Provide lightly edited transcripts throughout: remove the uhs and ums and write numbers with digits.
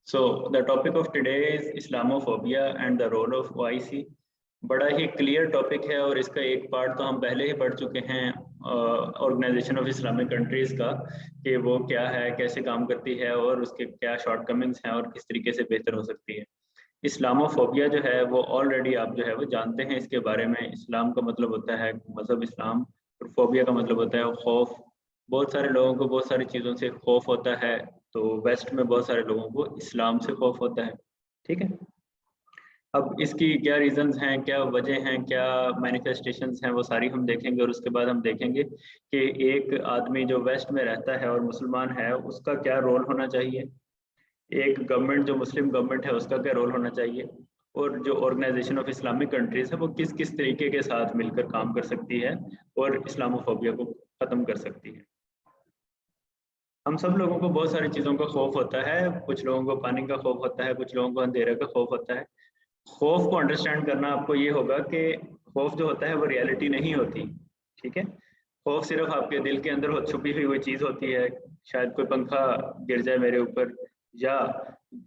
So the topic of today is Islamophobia and the role of OIC. बड़ा ही clear topic है और इसका एक पार्ट तो हम पहले ही पढ़ चुके हैं ऑर्गेनाइजेशन ऑफ इस्लामिक कंट्रीज का, कि वो क्या है, कैसे काम करती है और उसके क्या शॉर्टकमिंग्स हैं और किस तरीके से बेहतर हो सकती है। इस्लामोफोबिया जो है वो ऑलरेडी आप जो है वो जानते हैं इसके बारे में। इस्लाम का मतलब होता है मज़हब इस्लाम, और फोबिया का मतलब होता है खौफ। बहुत सारे लोगों को बहुत सारी चीज़ों से खौफ होता है, तो वेस्ट में बहुत सारे लोगों को इस्लाम से खौफ होता है। ठीक है, अब इसकी क्या रीजंस हैं, क्या वजह हैं, क्या मैनिफेस्टेशंस हैं, वो सारी हम देखेंगे। और उसके बाद हम देखेंगे कि एक आदमी जो वेस्ट में रहता है और मुसलमान है उसका क्या रोल होना चाहिए, एक गवर्नमेंट जो मुस्लिम गवर्नमेंट है उसका क्या रोल होना चाहिए, और जो ऑर्गेनाइजेशन ऑफ इस्लामिक कंट्रीज है वो किस किस तरीके के साथ मिलकर काम कर सकती है और इस्लामोफोबिया को ख़त्म कर सकती है। हम सब लोगों को बहुत सारी चीज़ों का खौफ होता है। कुछ लोगों को पानी का खौफ होता है, कुछ लोगों को अंधेरे का खौफ होता है। खौफ को अंडरस्टैंड करना आपको ये होगा कि खौफ जो होता है वो रियलिटी नहीं होती। ठीक है, खौफ सिर्फ आपके दिल के अंदर छुपी हुई चीज़ होती है। शायद कोई पंखा गिर जाए मेरे ऊपर, या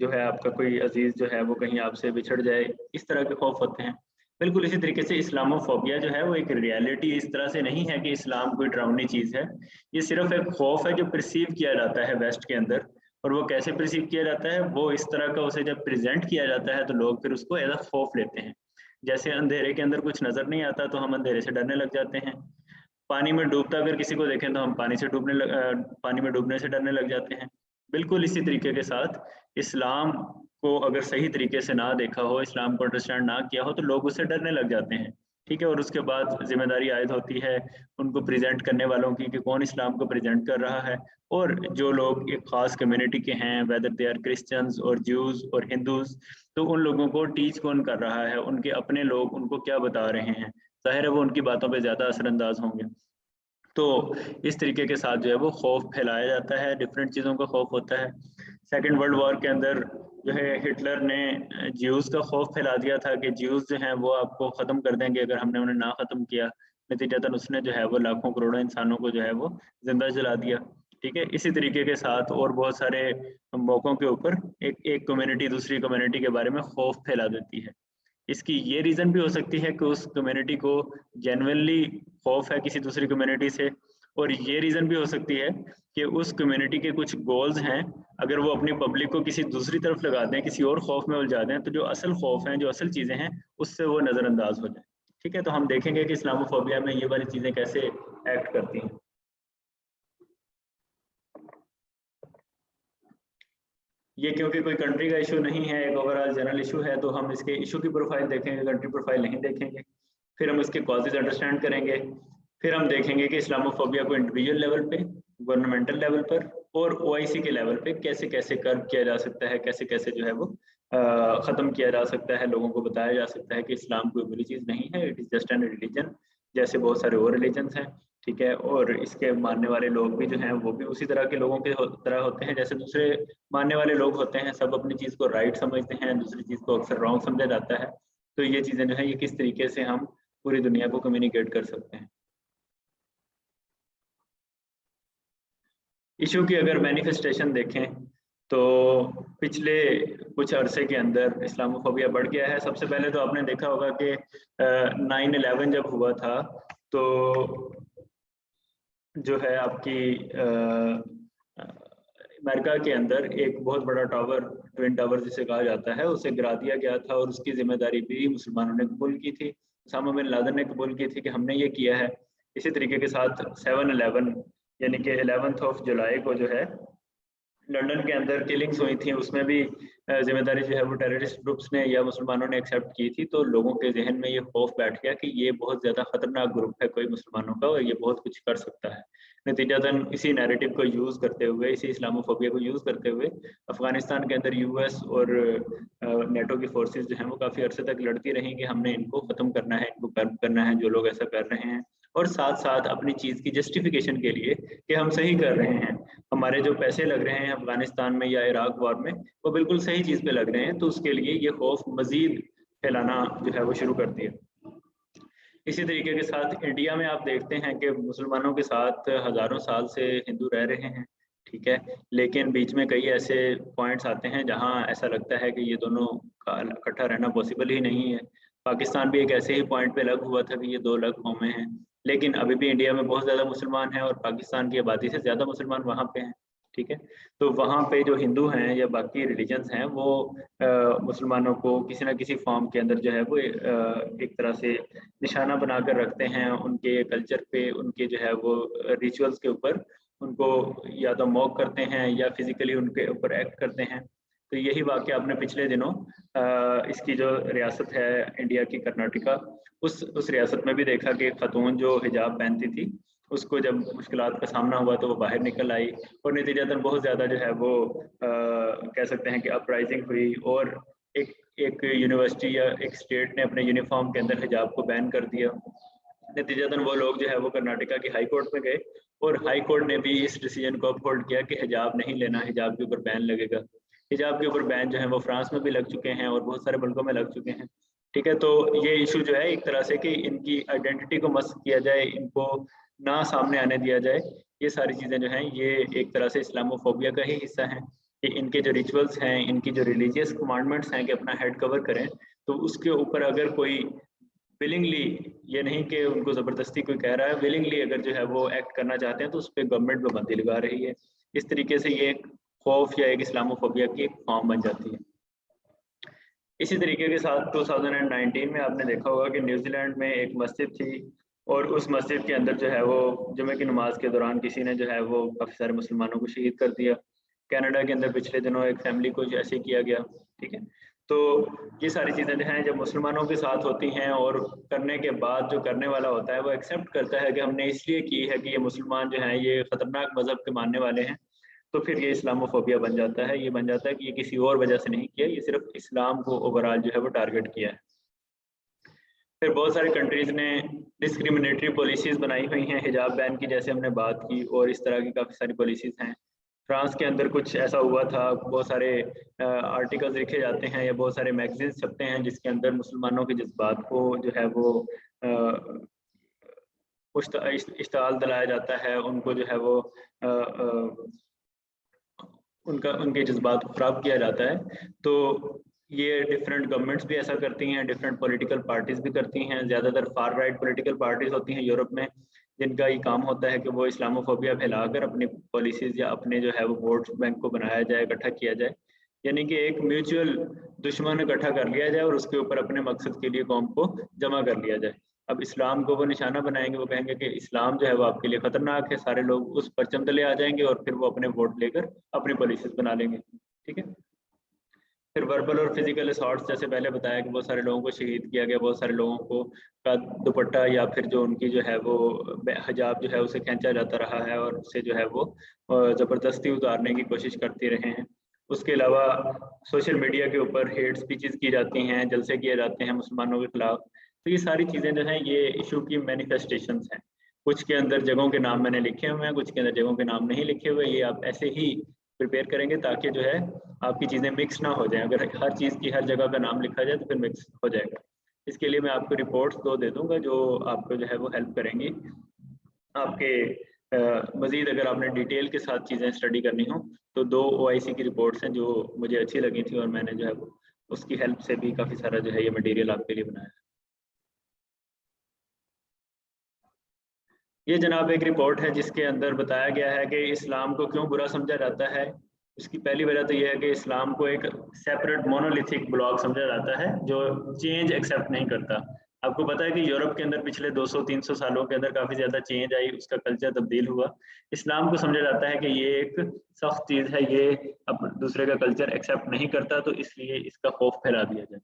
जो है आपका कोई अजीज जो है वो कहीं आपसे बिछड़ जाए, इस तरह के खौफ होते हैं। बिल्कुल इसी तरीके से इस्लामोफोबिया जो है वो एक रियलिटी इस तरह से नहीं है कि इस्लाम कोई डरावनी चीज़ है। ये सिर्फ एक खौफ है जो परसीव किया जाता है वेस्ट के अंदर। और वो कैसे परसीव किया जाता है, वो इस तरह का उसे जब प्रेजेंट किया जाता है तो लोग फिर उसको एज अ खौफ लेते हैं। जैसे अंधेरे के अंदर कुछ नजर नहीं आता तो हम अंधेरे से डरने लग जाते हैं। पानी में डूबता अगर किसी को देखें तो हम पानी में डूबने से डरने लग जाते हैं। बिल्कुल इसी तरीके के साथ इस्लाम को अगर सही तरीके से ना देखा हो, इस्लाम को अंडरस्टैंड ना किया हो, तो लोग उससे डरने लग जाते हैं। ठीक है, और उसके बाद जिम्मेदारी आयद होती है उनको प्रेजेंट करने वालों की कि कौन इस्लाम को प्रेजेंट कर रहा है। और जो लोग एक खास कम्युनिटी के हैं, वेदर दे आर क्रिश्चियंस और ज्यूज और हिंदूज, तो उन लोगों को टीच कौन कर रहा है, उनके अपने लोग उनको क्या बता रहे हैं, जाहिर है वो उनकी बातों पे ज़्यादा असरअंदाज होंगे। तो इस तरीके के साथ जो है वो खौफ फैलाया जाता है, डिफरेंट चीज़ों का खौफ होता है। सेकेंड वर्ल्ड वॉर के अंदर जो है हिटलर ने ज्यूज़ का खौफ फैला दिया था कि ज्यूज़ जो हैं वो आपको ख़त्म कर देंगे अगर हमने उन्हें ना ख़त्म किया। नतीजतन उसने जो है वो लाखों करोड़ों इंसानों को जो है वो जिंदा जला दिया। ठीक है, इसी तरीके के साथ और बहुत सारे मौक़ों के ऊपर एक कम्युनिटी दूसरी कम्युनिटी के बारे में खौफ फैला देती है। इसकी ये रीज़न भी हो सकती है कि उस कम्युनिटी को जेन्युइनली खौफ है किसी दूसरी कम्युनिटी से, और ये रीज़न भी हो सकती है कि उस कम्युनिटी के कुछ गोल्स हैं, अगर वो अपनी पब्लिक को किसी दूसरी तरफ लगा दें, किसी और खौफ में उलझा दें, तो जो असल खौफ हैं, जो असल चीज़ें हैं, उससे वो नज़रअंदाज हो जाए। ठीक है, तो हम देखेंगे कि इस्लामोफोबिया में ये वाली चीज़ें कैसे एक्ट करती हैं। ये क्योंकि कोई कंट्री का इशू नहीं है, एक ओवरऑल जनरल इशू है, तो हम इसके इशू की प्रोफाइल देखेंगे, कंट्री प्रोफाइल नहीं देखेंगे। फिर हम इसके कॉजेज अंडरस्टैंड करेंगे। फिर हम देखेंगे कि इस्लामोफोबिया को इंडिविजुअल लेवल पे, गवर्नमेंटल लेवल पर और ओआईसी के लेवल पे कैसे कैसे कर्व किया जा सकता है, कैसे कैसे जो है वो ख़त्म किया जा सकता है। लोगों को बताया जा सकता है कि इस्लाम कोई बुरी चीज़ नहीं है, it is just an religion, जैसे बहुत सारे और रिलीजन्स हैं। ठीक है, और इसके मानने वाले लोग भी जो हैं वो भी उसी तरह के लोगों के तरह होते हैं जैसे दूसरे मानने वाले लोग होते हैं। सब अपनी चीज़ को राइट समझते हैं, दूसरी चीज़ को अक्सर रॉन्ग समझा जाता है। तो ये चीज़ें जो है ये किस तरीके से हम पूरी दुनिया को कम्युनिकेट कर सकते हैं। इशू की अगर मैनिफेस्टेशन देखें तो पिछले कुछ अरसे के अंदर इस्लामोफोबिया बढ़ गया है। सबसे पहले तो आपने देखा होगा कि 9/11 जब हुआ था तो जो है आपकी अमेरिका के अंदर एक बहुत बड़ा टावर, ट्विन टावर जिसे कहा जाता है, उसे गिरा दिया गया था और उसकी जिम्मेदारी भी मुसलमानों ने कबूल की थी। उसामा बिन लादेन ने कबूल की थी कि हमने ये किया है। इसी तरीके के साथ 7/11 यानी कि 11 जुलाई को जो है लंदन के अंदर किलिंग्स हुई थी, उसमें भी जिम्मेदारी जो है वो टेररिस्ट ग्रुप्स ने या मुसलमानों ने एक्सेप्ट की थी। तो लोगों के जहन में ये खौफ बैठ गया कि ये बहुत ज़्यादा खतरनाक ग्रुप है कोई मुसलमानों का और ये बहुत कुछ कर सकता है। नतीजतन इसी नैरेटिव को यूज़ करते हुए, इसी इस्लामोफोबिया को यूज़ करते हुए अफगानिस्तान के अंदर यूएस और नेटो की फोर्सेस जो हैं वो काफ़ी अरसे तक लड़ती रहीं कि हमने इनको ख़त्म करना है, इनको कर्ब करना है जो लोग ऐसा कर रहे हैं, और साथ साथ अपनी चीज़ की जस्टिफिकेशन के लिए कि हम सही कर रहे हैं, हमारे जो पैसे लग रहे हैं अफगानिस्तान में या इराक वॉर में वो बिल्कुल सही चीज़ पे लग रहे हैं। तो उसके लिए ये खौफ मज़ीद फैलाना जो है वो शुरू कर दिया। इसी तरीके के साथ इंडिया में आप देखते हैं कि मुसलमानों के साथ हज़ारों साल से हिंदू रह रहे हैं। ठीक है। लेकिन बीच में कई ऐसे पॉइंट्स आते हैं जहां ऐसा लगता है कि ये दोनों का इकट्ठा रहना पॉसिबल ही नहीं है। पाकिस्तान भी एक ऐसे ही पॉइंट पे अलग हुआ था कि ये दो अलग कौमें हैं, लेकिन अभी भी इंडिया में बहुत ज़्यादा मुसलमान हैं और पाकिस्तान की आबादी से ज़्यादा मुसलमान वहाँ पे हैं। ठीक है, तो वहाँ पे जो हिंदू हैं या बाकी रिलीजन्स हैं वो मुसलमानों को किसी ना किसी फॉर्म के अंदर जो है वो एक तरह से निशाना बनाकर रखते हैं, उनके कल्चर पे, उनके जो है वो रिचुअल्स के ऊपर उनको या तो मॉक करते हैं या फिजिकली उनके ऊपर एक्ट करते हैं। तो यही वाक़या आपने पिछले दिनों इसकी जो रियासत है इंडिया की कर्नाटका, उस रियासत में भी देखा कि खातून जो हिजाब पहनती थी उसको जब मुश्किलात का सामना हुआ तो वो बाहर निकल आई और नतीजतन बहुत ज़्यादा जो है वो कह सकते हैं कि अपराइजिंग हुई और एक एक यूनिवर्सिटी या एक स्टेट ने अपने यूनिफॉर्म के अंदर हिजाब को बैन कर दिया। नतीजतन वो लोग जो है वो कर्नाटका की हाई कोर्ट में गए और हाई कोर्ट ने भी इस डिसीजन को अपहोल्ड किया कि हिजाब नहीं लेना, हिजाब के ऊपर बैन लगेगा। हिजाब के ऊपर बैन जो है वो फ्रांस में भी लग चुके हैं और बहुत सारे मुल्कों में लग चुके हैं। ठीक है, तो ये इशू जो है एक तरह से कि इनकी आइडेंटिटी को मस्क किया जाए, इनको ना सामने आने दिया जाए, ये सारी चीज़ें जो हैं ये एक तरह से इस्लामोफोबिया का ही हिस्सा हैं कि इनके जो रिचुअल्स हैं, इनकी जो रिलीजियस कमांडमेंट्स हैं कि अपना हेड कवर करें, तो उसके ऊपर अगर कोई विलिंगली, ये नहीं कि उनको ज़बरदस्ती कोई कह रहा है, विलिंगली अगर जो है वो एक्ट करना चाहते हैं तो उस पर गवर्नमेंट पाबंदी लगा रही है। इस तरीके से ये एक खौफ या एक इस्लामोफोबिया की एक फॉर्म बन जाती है। इसी तरीके के साथ 2019 में आपने देखा होगा कि न्यूजीलैंड में एक मस्जिद थी और उस मस्जिद के अंदर जो है वो जुमे की नमाज के दौरान किसी ने जो है वो काफ़ी सारे मुसलमानों को शहीद कर दिया। कनाडा के अंदर पिछले दिनों एक फैमिली को ऐसे किया गया। ठीक है, तो ये सारी चीज़ें जो हैं जब मुसलमानों के साथ होती हैं और करने के बाद जो करने वाला होता है वो एक्सेप्ट करता है कि हमने इसलिए की है कि ये मुसलमान जो हैं ये ख़तरनाक मज़हब के मानने वाले हैं, तो फिर ये इस्लामोफोबिया बन जाता है। ये बन जाता है कि ये किसी और वजह से नहीं किया, ये सिर्फ इस्लाम को ओवरऑल जो है वो टारगेट किया है। फिर बहुत सारी कंट्रीज़ ने डिस्क्रिमिनेटरी पॉलिसीज़ बनाई हुई हैं हिजाब बैन की, जैसे हमने बात की, और इस तरह की काफ़ी सारी पॉलिसीज़ हैं। फ्रांस के अंदर कुछ ऐसा हुआ था, बहुत सारे आर्टिकल्स लिखे जाते हैं या बहुत सारे मैगजीन्स छपते हैं जिसके अंदर मुसलमानों के जज्बात को जो है वो इश्ताल दिलाया जाता है, उनको जो है वो उनके जज्बात को खराब किया जाता है। तो ये डिफरेंट गवर्नमेंट्स भी ऐसा करती हैं, डिफरेंट पॉलिटिकल पार्टीज भी करती हैं। ज़्यादातर फार राइट पॉलिटिकल पार्टीज होती हैं यूरोप में, जिनका ये काम होता है कि वो इस्लामोफोबिया फैलाकर अपनी पॉलिसीज या अपने जो है वो वोट बैंक को बनाया जाए, इकट्ठा किया जाए, यानी कि एक म्यूचुअल दुश्मन इकट्ठा कर लिया जाए और उसके ऊपर अपने मकसद के लिए कौम को जमा कर लिया जाए। अब इस्लाम को वो निशाना बनाएंगे, वो कहेंगे कि इस्लाम जो है वो आपके लिए खतरनाक है, सारे लोग उस परचम तले आ जाएंगे और फिर वो अपने वोट लेकर अपनी पॉलिसीज बना लेंगे। ठीक है, फिर वर्बल और फिजिकल असॉल्ट्स, जैसे पहले बताया कि बहुत सारे लोगों को शहीद किया गया, बहुत सारे लोगों को का दुपट्टा या फिर जो उनकी जो है वो हिजाब जो है उसे खींचा जाता रहा है और उससे जो है वो ज़बरदस्ती उतारने की कोशिश करते रहे हैं। उसके अलावा सोशल मीडिया के ऊपर हेट स्पीचेस की जाती हैं, जलसे किए जाते हैं मुसलमानों के खिलाफ। तो ये सारी चीज़ें जो हैं ये इशू की मैनिफेस्टेशंस हैं। कुछ के अंदर जगहों के नाम मैंने लिखे हुए हैं, कुछ के अंदर जगहों के नाम नहीं लिखे हुए। ये आप ऐसे ही प्रिपेयर करेंगे ताकि जो है आपकी चीज़ें मिक्स ना हो जाएं। अगर हर चीज़ की हर जगह का नाम लिखा जाए तो फिर मिक्स हो जाएगा। इसके लिए मैं आपको रिपोर्ट्स दो दे दूंगा जो आपको जो है वो हेल्प करेंगी आपके मज़ीद। अगर आपने डिटेल के साथ चीज़ें स्टडी करनी हो तो 2 OIC की रिपोर्ट्स हैं जो मुझे अच्छी लगी थी और मैंने जो है वो उसकी हेल्प से भी काफ़ी सारा जो है ये मटेरियल आपके लिए बनाया है। ये जनाब एक रिपोर्ट है जिसके अंदर बताया गया है कि इस्लाम को क्यों बुरा समझा जाता है। इसकी पहली वजह तो यह है कि इस्लाम को एक सेपरेट मोनोलिथिक ब्लॉक समझा जाता है जो चेंज एक्सेप्ट नहीं करता। आपको पता है कि यूरोप के अंदर पिछले 200-300 सालों के अंदर काफ़ी ज़्यादा चेंज आई, उसका कल्चर तब्दील हुआ। इस्लाम को समझा जाता है कि ये एक सख्त चीज़ है, ये अब दूसरे का कल्चर एक्सेप्ट नहीं करता, तो इसलिए इसका खौफ फैला दिया जाए।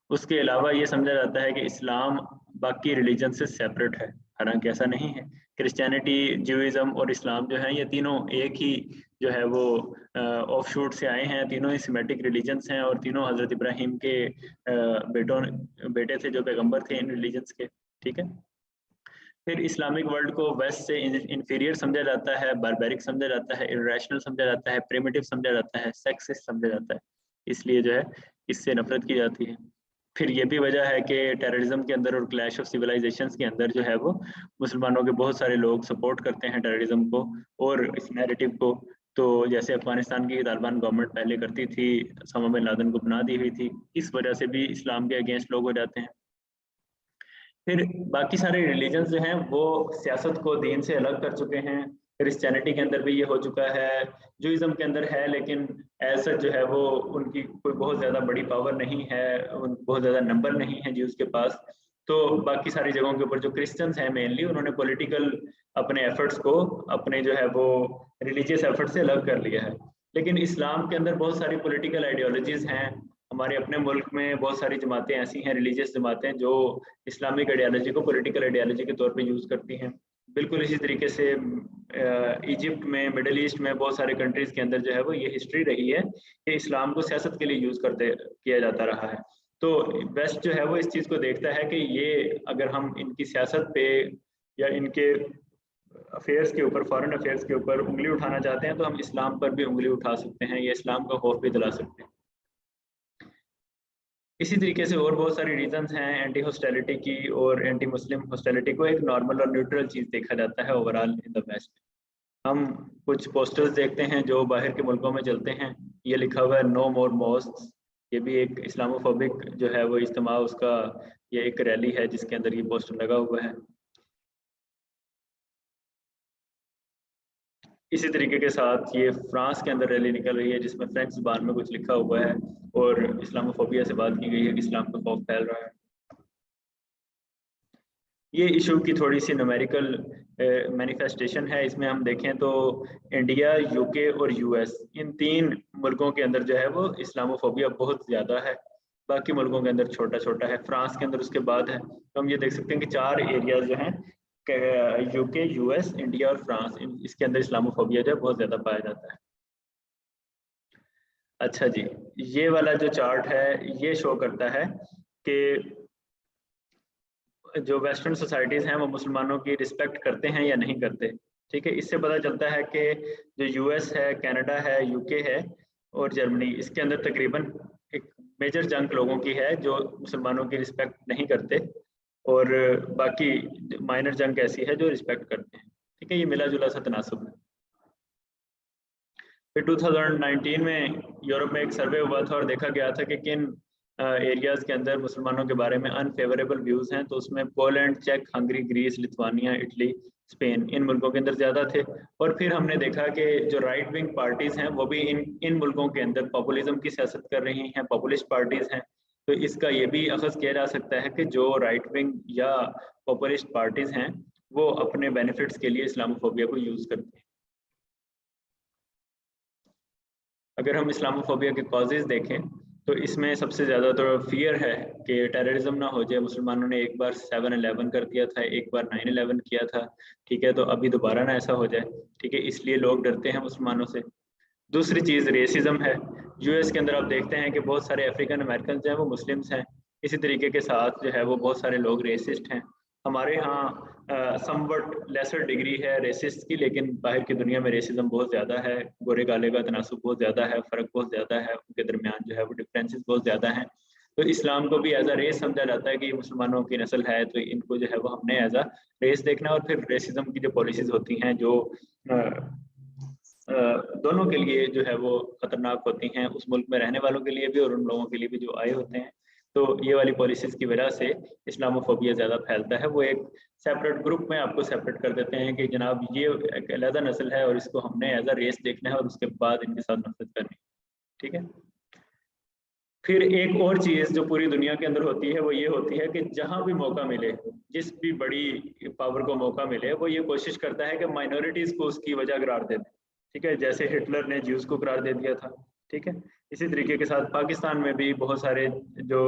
उसके अलावा ये समझा जाता है कि इस्लाम बाकी रिलीजन से सेपरेट है, हालांकि ऐसा नहीं है। क्रिश्चियनिटी, ज्यूइज्म और इस्लाम जो है ये तीनों एक ही जो है वो ऑफशूट से आए हैं, तीनों ही सिमेटिक रिलीजन्स हैं और तीनों हज़रत इब्राहिम के बेटे थे जो पैगंबर थे इन रिलीजन्स के। ठीक है, फिर इस्लामिक वर्ल्ड को वेस्ट से इंफीरियर समझा जाता है, बारबेरिक समझा जाता है, इरेशनल समझा जाता है, प्रिमिटिव समझा जाता है, सेक्सिस्ट समझा जाता है, इसलिए जो है इससे नफरत की जाती है। फिर ये भी वजह है कि टेररिज्म के अंदर और क्लैश ऑफ सिविलाइजेशंस के अंदर जो है वो मुसलमानों के बहुत सारे लोग सपोर्ट करते हैं टेररिज्म को और इस नैरेटिव को, तो जैसे अफगानिस्तान की तालिबान गवर्नमेंट पहले करती थी, ओसामा बिन लादेन को बना दी हुई थी, इस वजह से भी इस्लाम के अगेंस्ट लोग हो जाते हैं। फिर बाकी सारे रिलीजन जो हैं वो सियासत को दीन से अलग कर चुके हैं। क्रिश्चियनिटी के अंदर भी ये हो चुका है, जूइज्म के अंदर है, लेकिन ऐसा जो है वो उनकी कोई बहुत ज़्यादा बड़ी पावर नहीं है, बहुत ज़्यादा नंबर नहीं है ज्यूज के पास। तो बाकी सारी जगहों के ऊपर जो क्रिश्चियंस हैं मेनली, उन्होंने पॉलिटिकल अपने एफर्ट्स को अपने जो है वो रिलीजियस एफर्ट से अलग कर लिया है। लेकिन इस्लाम के अंदर बहुत सारी पॉलिटिकल आइडियोलॉजीज हैं। हमारे अपने मुल्क में बहुत सारी जमातें ऐसी हैं, रिलीजियस जमातें, जो इस्लामिक आइडियोलॉजी को पॉलिटिकल आइडियोलॉजी के तौर पे यूज़ करती हैं। बिल्कुल इसी तरीके से इजिप्ट में, मिडल ईस्ट में, बहुत सारे कंट्रीज़ के अंदर जो है वो ये हिस्ट्री रही है कि इस्लाम को सियासत के लिए यूज़ किया जाता रहा है। तो वेस्ट जो है वो इस चीज़ को देखता है कि ये अगर हम इनकी सियासत पे या इनके अफेयर्स के ऊपर, फॉरेन अफेयर्स के ऊपर उंगली उठाना चाहते हैं, तो हम इस्लाम पर भी उंगली उठा सकते हैं, या इस्लाम का खौफ भी दिला सकते हैं। इसी तरीके से और बहुत सारी रीजंस हैं एंटी हॉस्टिलिटी की, और एंटी मुस्लिम हॉस्टिलिटी को एक नॉर्मल और न्यूट्रल चीज़ देखा जाता है ओवरऑल इन द वेस्ट। हम कुछ पोस्टर्स देखते हैं जो बाहर के मुल्कों में चलते हैं, ये लिखा हुआ है नो मोर मॉस्क। ये भी एक इस्लामोफोबिक जो है वो इज्तिमा, उसका ये एक रैली है जिसके अंदर ये पोस्टर लगा हुआ है। इसी तरीके के साथ ये फ्रांस के अंदर रैली निकल रही है जिसमें फ्रेंच ज़बान में कुछ लिखा हुआ है, और इस्लामोफोबिया से बात की गई है कि इस्लाम का खौफ फैल रहा है। ये इशू की थोड़ी सी न्यूमेरिकल मैनिफेस्टेशन है। इसमें हम देखें तो इंडिया, यूके और यूएस, इन 3 मुल्कों के अंदर जो है वो इस्लामोफोबिया बहुत ज़्यादा है। बाकी मुल्कों के अंदर छोटा छोटा है, फ्रांस के अंदर उसके बाद है। तो हम ये देख सकते हैं कि 4 एरियाज जो हैं, यूके, यूएस, इंडिया और फ्रांस, इसके अंदर इस्लामोफोबिया जो है बहुत ज़्यादा पाया जाता है। अच्छा जी, ये वाला जो चार्ट है ये शो करता है कि जो वेस्टर्न सोसाइटीज़ हैं वो मुसलमानों की रिस्पेक्ट करते हैं या नहीं करते। ठीक है, इससे पता चलता है कि जो यूएस है, कनाडा है, यूके है और जर्मनी, इसके अंदर तकरीबन एक मेजर जंक लोगों की है जो मुसलमानों की रिस्पेक्ट नहीं करते, और बाकी माइनर जंक ऐसी है जो रिस्पेक्ट करते हैं। ठीक है, ये मिला जुला सा तनासब है। फिर 2019 में यूरोप में एक सर्वे हुआ था और देखा गया था कि किन एरियाज के अंदर मुसलमानों के बारे में अनफेवरेबल व्यूज हैं। तो उसमें पोलैंड, चेक, Hungary, Greece, Lithuania, Italy, Spain, इन मुल्कों के अंदर ज़्यादा थे। और फिर हमने देखा कि जो राइट विंग पार्टीज़ हैं वो भी इन मुल्कों के अंदर पॉपुलिज्म की सियासत कर रही हैं, पॉपुलिस्ट पार्टीज़ हैं। तो इसका ये भी अखज़ किया जा सकता है कि जो राइट विंग या पॉपुलिस्ट पार्टीज़ हैं वो अपने बेनिफिट्स के लिए इस्लामोफोबिया को यूज़ करते हैं। अगर हम इस्लामोफोबिया के कॉजेज़ देखें तो इसमें सबसे ज़्यादा तो फियर है कि टेररिज्म ना हो जाए। मुसलमानों ने एक बार 7/11 कर दिया था, एक बार 9/11 किया था, ठीक है, तो अभी दोबारा ना ऐसा हो जाए, ठीक है, इसलिए लोग डरते हैं मुसलमानों से। दूसरी चीज़ रेसिज्म है। यूएस के अंदर आप देखते हैं कि बहुत सारे अफ्रीकन अमेरिकन जो हैं वो मुस्लिम्स हैं। इसी तरीके के साथ जो है वो बहुत सारे लोग रेसिस्ट हैं। हमारे यहाँ समवट लेसर डिग्री है रेसिस्ट की, लेकिन बाहर की दुनिया में रेसिज्म बहुत ज़्यादा है, गोरे काले का तनासुब बहुत ज़्यादा है, फ़र्क बहुत ज़्यादा है, उनके दरमियान जो है वो डिफरेंसेस बहुत ज़्यादा हैं। तो इस्लाम को भी एज अ रेस समझा जाता है कि मुसलमानों की नस्ल है, तो इनको जो है वो हमने एज अ रेस देखना। और फिर रेसिज्म की जो पॉलिसीज़ होती हैं जो दोनों के लिए जो है वो खतरनाक होती हैं, उस मुल्क में रहने वालों के लिए भी और उन लोगों के लिए भी जो आए होते हैं। तो ये वाली पॉलिसीज़ की वजह से इस्लामोफोबिया ज़्यादा फैलता है। वो एक सेपरेट ग्रुप में आपको सेपरेट कर देते हैं कि जनाब ये एक अलग नस्ल है और इसको हमने एज अ रेस देखना है और उसके बाद इनके साथ नफरत करनी। ठीक है, फिर एक और चीज़ जो पूरी दुनिया के अंदर होती है वो ये होती है कि जहाँ भी मौका मिले, जिस भी बड़ी पावर को मौका मिले, वो ये कोशिश करता है कि माइनॉरिटीज़ को उसकी वजह करार दे दे। ठीक है, जैसे हिटलर ने ज्यूज को करार दे दिया था। ठीक है, इसी तरीके के साथ पाकिस्तान में भी बहुत सारे जो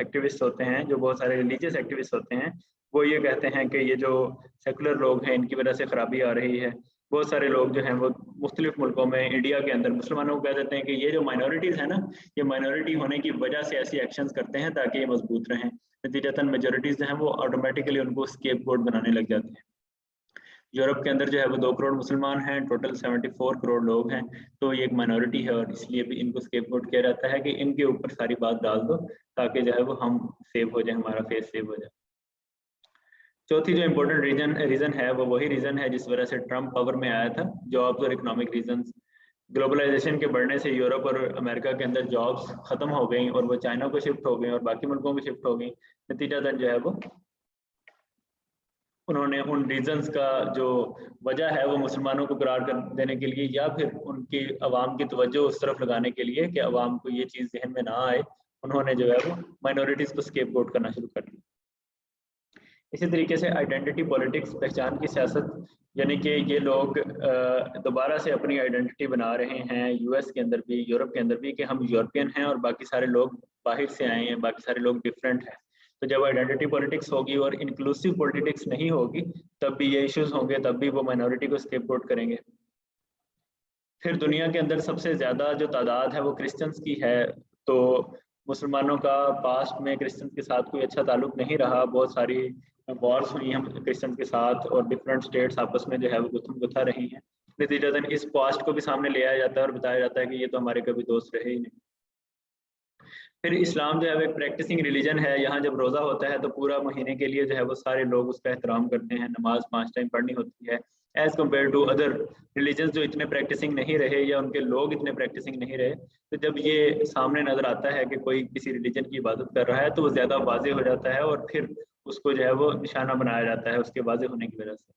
एक्टिविस्ट होते हैं, जो बहुत सारे रिलीजियस एक्टिविस्ट होते हैं, वो ये कहते हैं कि ये जो सेकुलर लोग हैं इनकी वजह से खराबी आ रही है। बहुत सारे लोग जो हैं वो मुख्तलिफ मुल्कों में, इंडिया के अंदर मुसलमानों को कह देते हैं कि ये जो माइनॉरिटीज़ है ना, ये माइनॉरिटी होने की वजह से ऐसी एक्शंस करते हैं ताकि ये मजबूत रहें। नतीजतन मेजोरिटीज़ जो हैं वो ऑटोमेटिकली उनको स्केप गोट बनाने लग जाते हैं। यूरोप के अंदर जो है वो 2 करोड़ मुसलमान हैं, टोटल 74 करोड़ लोग हैं। तो ये एक माइनॉरिटी है और इसलिए भी इनको स्केपगोट किया जाता है कि इनके ऊपर सारी बात डाल दो ताकि जो है वो हम सेव हो जाए, हमारा फेस सेव हो जाए। चौथी जो इम्पोर्टेंट रीजन है वो वही रीजन है जिस वजह से ट्रम्प पावर में आया था, जॉब्स और इकोनॉमिक रीजन। ग्लोबलाइजेशन के बढ़ने से यूरोप और अमेरिका के अंदर जॉब्स खत्म हो गई और वो चाइना को शिफ्ट हो गई और बाकी मुल्कों को शिफ्ट हो गई। नतीजतन जो है वो उन्होंने उन रीजन्स का जो वजह है वो मुसलमानों को करार कर देने के लिए या फिर उनकी अवाम की तवज्जो उस तरफ लगाने के लिए कि अवाम को ये चीज़ जहन में ना आए, उन्होंने जो है वो माइनॉरिटीज़ को स्केपगोट करना शुरू कर दिया। इसी तरीके से आइडेंटिटी पॉलिटिक्स, पहचान की सियासत, यानी कि ये लोग दोबारा से अपनी आइडेंटिटी बना रहे हैं यूएस के अंदर भी, यूरोप के अंदर भी, कि हम यूरोपियन हैं और बाकी सारे लोग बाहर से आए हैं, बाकी सारे लोग डिफरेंट हैं। तो जब आइडेंटिटी पॉलिटिक्स होगी और इंक्लूसिव पॉलिटिक्स नहीं होगी तब भी ये इश्यूज होंगे, तब भी वो माइनॉरिटी को स्केपगोट करेंगे। फिर दुनिया के अंदर सबसे ज़्यादा जो तादाद है वो क्रिश्चियंस की है, तो मुसलमानों का पास्ट में क्रिश्चियंस के साथ कोई अच्छा ताल्लुक नहीं रहा, बहुत सारी वॉर्स हुई हैं क्रिश्चियंस के साथ और डिफरेंट स्टेट्स आपस में जो है वो गुत्थम गुत्था रही हैं। नतीजतन इस पास्ट को भी सामने ले आया जाता है और बताया जाता है कि ये तो हमारे कभी दोस्त रहे ही नहीं। फिर इस्लाम जो है वो एक प्रैक्टिसिंग रिलीजन है। यहाँ जब रोज़ा होता है तो पूरा महीने के लिए जो है वो सारे लोग उसका एहतराम करते हैं, नमाज 5 टाइम पढ़नी होती है, as compare to other religions जो इतने प्रैक्टिसिंग नहीं रहे या उनके लोग इतने प्रैक्टिसिंग नहीं रहे। तो जब ये सामने नज़र आता है कि कोई किसी रिलीजन की इबादत कर रहा है तो वो ज़्यादा वाज़ेह हो जाता है और फिर उसको जो है वो निशाना बनाया जाता है उसके वाज़ेह होने की वजह से।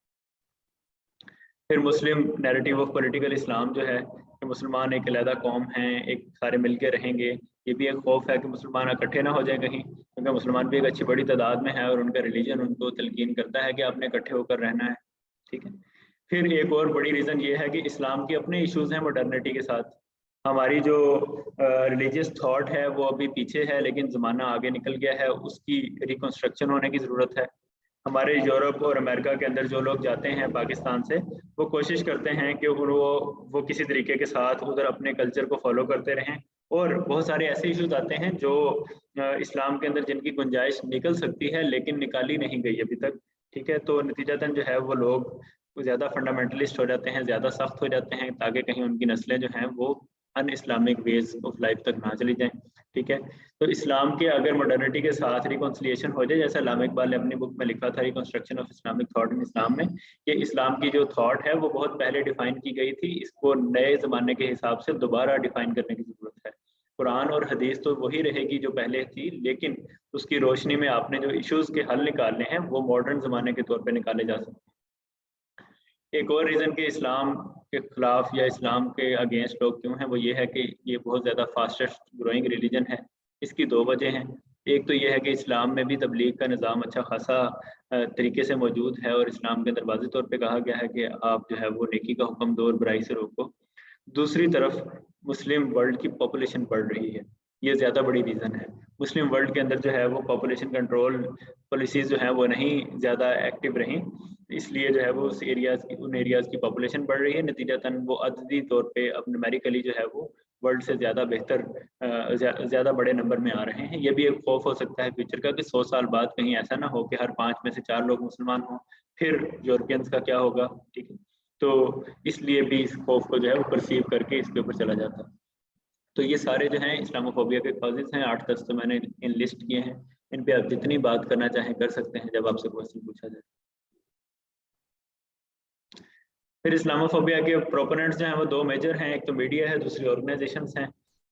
फिर मुस्लिम नैरेटिव ऑफ पॉलिटिकल इस्लाम जो है कि मुसलमान एक अलहदा कौम हैं, एक सारे मिल के रहेंगे। ये भी एक खौफ है कि मुसलमान इकट्ठे ना हो जाए कहीं, क्योंकि मुसलमान भी एक अच्छी बड़ी तादाद में है और उनका रिलीजन उनको तलकीन करता है कि आपने इकट्ठे होकर रहना है। ठीक है। फिर एक और बड़ी रीज़न ये है कि इस्लाम के अपने इश्यूज हैं मॉडर्निटी के साथ। हमारी जो रिलीजियस थॉट है वो अभी पीछे है, लेकिन ज़माना आगे निकल गया है, उसकी रिकन्स्ट्रक्शन होने की ज़रूरत है। हमारे यूरोप और अमेरिका के अंदर जो लोग जाते हैं पाकिस्तान से, वो कोशिश करते हैं कि वो किसी तरीके के साथ उधर अपने कल्चर को फॉलो करते रहें, और बहुत सारे ऐसे इश्यूज आते हैं जो इस्लाम के अंदर जिनकी गुंजाइश निकल सकती है लेकिन निकाली नहीं गई अभी तक। ठीक है। तो नतीजतन जो है वो लोग ज़्यादा फंडामेंटलिस्ट हो जाते हैं, ज़्यादा सख्त हो जाते हैं, ताकि कहीं उनकी नस्लें जो हैं वो अन इस्लामिक वेज ऑफ लाइफ तक ना चली जाएं। ठीक है। तो इस्लाम के अगर मॉडर्निटी के साथ रिकॉन्सिलिएशन हो जाए, जैसा अल्लामा इकबाल ने अपनी बुक में लिखा था reconstruction of Islamic thought in Islam में, कि इस्लाम की जो थॉट है वो बहुत पहले डिफाइन की गई थी, इसको नए ज़माने के हिसाब से दोबारा डिफाइन करने की ज़रूरत है। कुरान और हदीस तो वही रहेगी जो पहले थी, लेकिन उसकी रोशनी में आपने जो इश्यूज़ के हल निकालने हैं वो मॉडर्न ज़माने के तौर पर निकाले जा सकते हैं। एक और रीज़न कि इस्लाम के खिलाफ या इस्लाम के अगेंस्ट लोग क्यों हैं, वो ये है कि ये बहुत ज़्यादा फास्टेस्ट ग्रोइंग रिलीजन है। इसकी दो वजह हैं। एक तो ये है कि इस्लाम में भी तबलीग का निज़ाम अच्छा खासा तरीके से मौजूद है और इस्लाम के अंदर वाज़ेह तौर पे कहा गया है कि आप जो है वो नेकी का हुक्म दो और बुराई से रोको। दूसरी तरफ मुस्लिम वर्ल्ड की पॉपुलेशन बढ़ रही है, ये ज़्यादा बड़ी रीज़न है। मुस्लिम वर्ल्ड के अंदर जो है वो पॉपुलेशन कंट्रोल पॉलिसीज़ जो हैं वो नहीं ज़्यादा एक्टिव रहीं, इसलिए जो है वो उन एरियाज़ की पॉपुलेशन बढ़ रही है। नतीजतन वो अददी तौर पे अब न्यूमेरिकली जो है वो वर्ल्ड से ज़्यादा बेहतर ज़्यादा बड़े नंबर में आ रहे हैं। ये भी एक खौफ हो सकता है फ्यूचर का कि 100 साल बाद कहीं ऐसा ना हो कि हर 5 में से 4 लोग मुसलमान हों, फिर यूरोपियंस का क्या होगा। ठीक है। तो इसलिए भी इस खौफ को जो है वो परसीव करके इसके ऊपर चला जाता है। तो ये सारे जो हैं इस्लामोफोबिया के कॉजेज हैं, 8-10 तो मैंने इन लिस्ट किए हैं। इन पे आप जितनी बात करना चाहें कर सकते हैं जब आपसे क्वेश्चन पूछा जाए। फिर इस्लामोफोबिया के प्रोपोनेंट्स जो हैं वो दो मेजर हैं, एक तो मीडिया है, दूसरी ऑर्गेनाइजेशंस हैं।